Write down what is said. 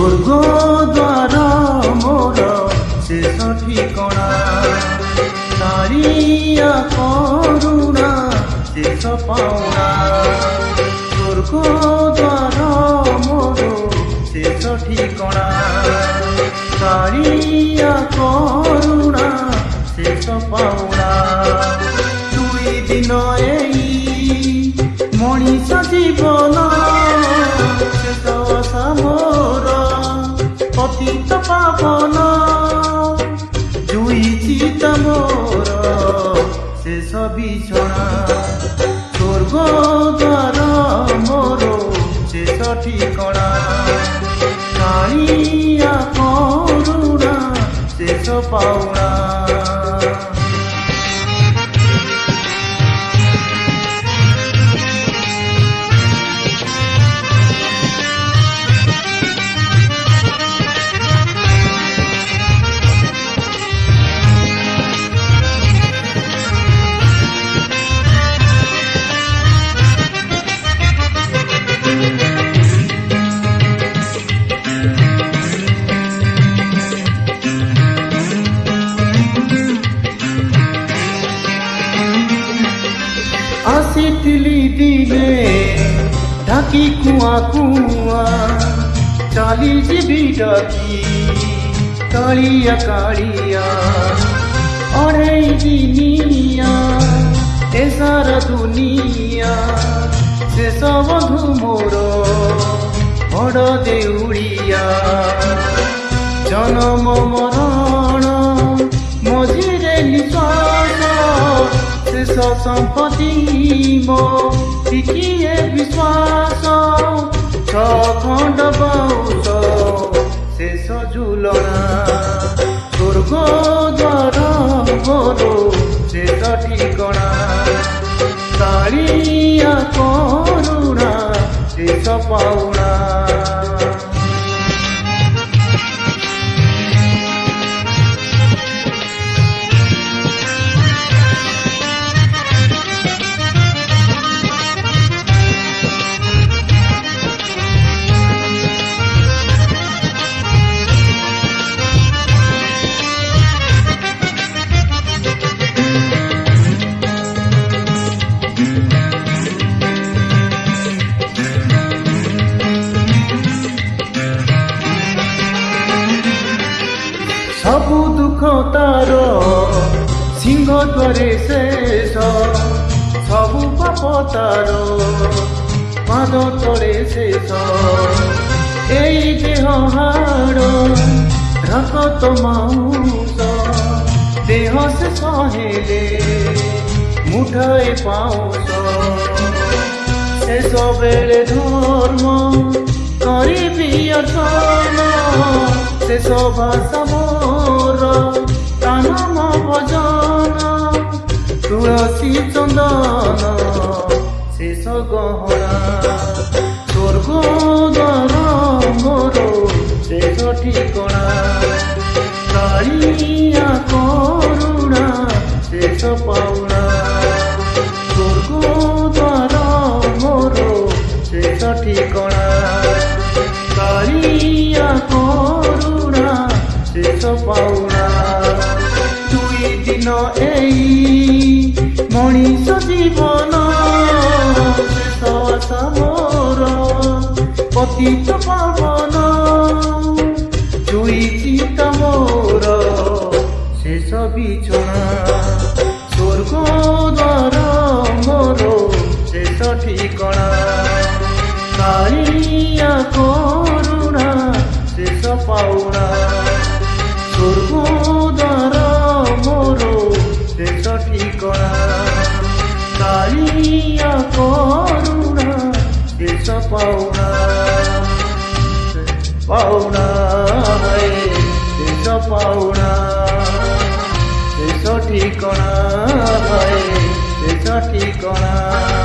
स्वर्ग द्वार मोर शेष ठिकणा कालिया करुणा शेष पाउना स्वर्ग द्वार मोर शेष ठिकणा कालिया करुणा शेष पाउना दुई दिन एई मनीष जीवन शेष आशा मोर पतित पावन जुईची मोर शेष बिछଣା स्वर्ग द्वार मोर शेष ठिकणा कालिया करुणा शेष पाउना आसिथिली दिने ढाकी कुआ कुआ चाली जीवी डाकी कालिया कालिया अरे दिनिया ए सारा दुनिया शेष बंधु मोर बड़ देउड़िया जन्म मरण मझिरे निश्वास शेष संपत्ति मो टिकिए विश्वास खंड बाउस शेष झुलना स्वर्ग द्वार मोर शेष ठिकणा कालिया करुणा शेष पाउना सबु दुख तार सिंह द्वारे शेष सबु पाप तार पाद तले शेष एई देह हाड़ रक्त मांस देह शेष हेले मुठाए पाउस शेष बेले धर्म करिबी अर्चन शेष भाषा मोर तानम भजन तुलसी चंदन शेष गहना स्वर्ग द्वार मोर शेष ठिकणा कालिया करुणा शेष पाउना स्वर्ग द्वार मोर शेष ठिकणा कालिया करुणा शेष पाउना दुई दिन एई मनीष जीवन शेष आशा मोर पतित पावन जुईची मोर शेष बिछଣା स्वर्ग द्वार मोर शेष ठिकणा कालिया करुणा शेष पाउना स्वर्ग द्वार मोर शेष ठिकणा कालिया करुणा शेष पाउना पाउना शेष पाउना शेष ठिकणा शेष ठिकणा।